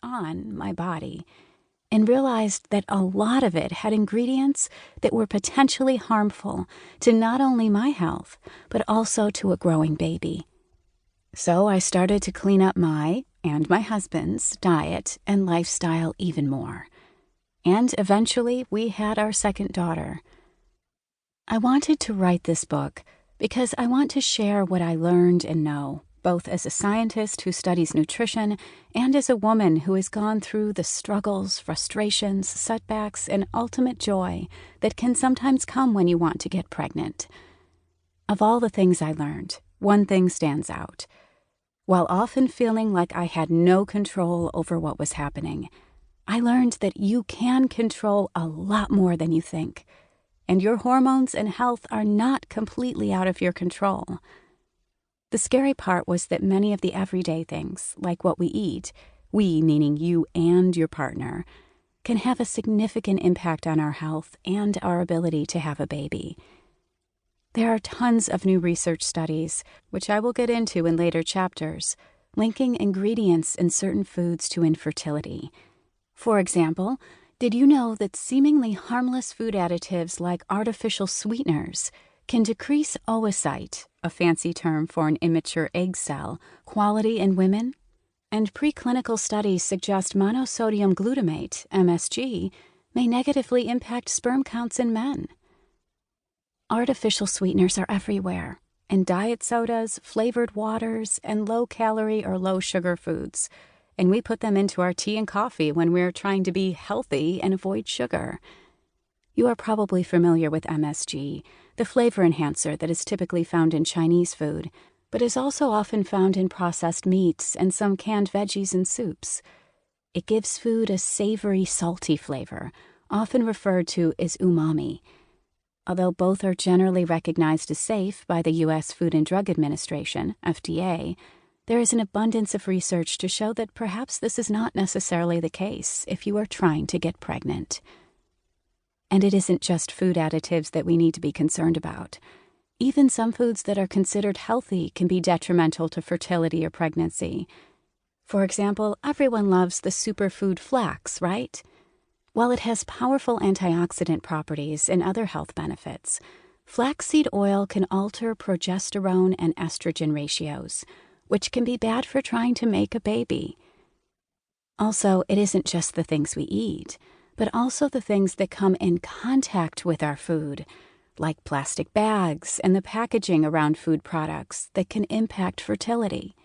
on my body and realized that a lot of it had ingredients that were potentially harmful to not only my health, but also to a growing baby. So I started to clean up my and my husband's diet and lifestyle even more. And eventually we had our second daughter. I wanted to write this book because I want to share what I learned and know, both as a scientist who studies nutrition and as a woman who has gone through the struggles, frustrations, setbacks, and ultimate joy that can sometimes come when you want to get pregnant. Of all the things I learned, one thing stands out. While often feeling like I had no control over what was happening, I learned that you can control a lot more than you think, and your hormones and health are not completely out of your control. The scary part was that many of the everyday things, like what we eat, we meaning you and your partner, can have a significant impact on our health and our ability to have a baby. There are tons of new research studies, which I will get into in later chapters, linking ingredients in certain foods to infertility. For example, did you know that seemingly harmless food additives like artificial sweeteners can decrease oocyte, a fancy term for an immature egg cell, quality in women? And preclinical studies suggest monosodium glutamate, MSG, may negatively impact sperm counts in men. Artificial sweeteners are everywhere, in diet sodas, flavored waters, and low-calorie or low-sugar foods. And we put them into our tea and coffee when we're trying to be healthy and avoid sugar. You are probably familiar with MSG, the flavor enhancer that is typically found in Chinese food, but is also often found in processed meats and some canned veggies and soups. It gives food a savory, salty flavor, often referred to as umami. Although both are generally recognized as safe by the U.S. Food and Drug Administration, FDA, there is an abundance of research to show that perhaps this is not necessarily the case if you are trying to get pregnant. And it isn't just food additives that we need to be concerned about. Even some foods that are considered healthy can be detrimental to fertility or pregnancy. For example, everyone loves the superfood flax, right? While it has powerful antioxidant properties and other health benefits, flaxseed oil can alter progesterone and estrogen ratios, which can be bad for trying to make a baby. Also, it isn't just the things we eat, but also the things that come in contact with our food, like plastic bags and the packaging around food products that can impact fertility.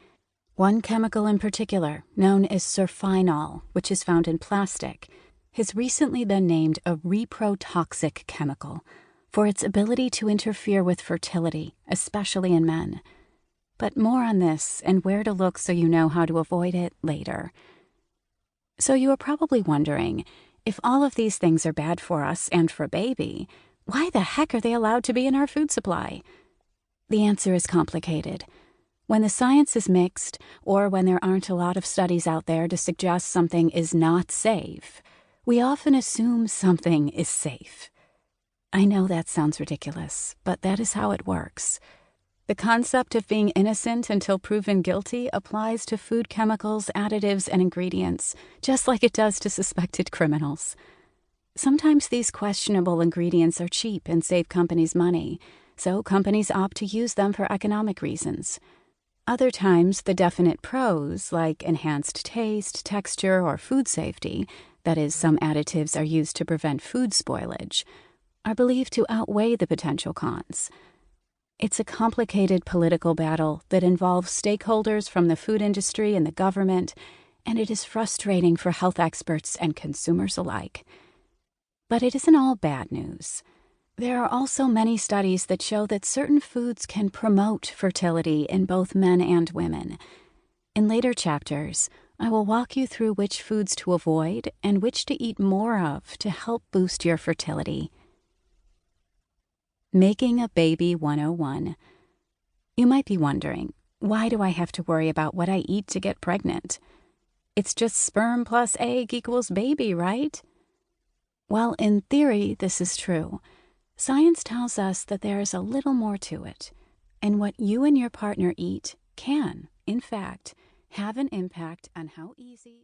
One chemical in particular, known as surfinol, which is found in plastic, has recently been named a reprotoxic chemical for its ability to interfere with fertility, especially in men. But more on this and where to look so you know how to avoid it later. So you are probably wondering, if all of these things are bad for us and for baby, why the heck are they allowed to be in our food supply? The answer is complicated. When the science is mixed, or when there aren't a lot of studies out there to suggest something is not safe, we often assume something is safe. I know that sounds ridiculous, but that is how it works. The concept of being innocent until proven guilty applies to food chemicals, additives, and ingredients, just like it does to suspected criminals. Sometimes these questionable ingredients are cheap and save companies money, so companies opt to use them for economic reasons. Other times, the definite pros, like enhanced taste, texture, or food safety, that is, some additives are used to prevent food spoilage, are believed to outweigh the potential cons. It's a complicated political battle that involves stakeholders from the food industry and the government, and it is frustrating for health experts and consumers alike. But it isn't all bad news. There are also many studies that show that certain foods can promote fertility in both men and women. In later chapters, I will walk you through which foods to avoid and which to eat more of to help boost your fertility. Making a Baby 101. You might be wondering, why do I have to worry about what I eat to get pregnant? It's just sperm plus egg equals baby, right? Well, in theory, this is true. Science tells us that there is a little more to it, and what you and your partner eat can, in fact, have an impact on how easy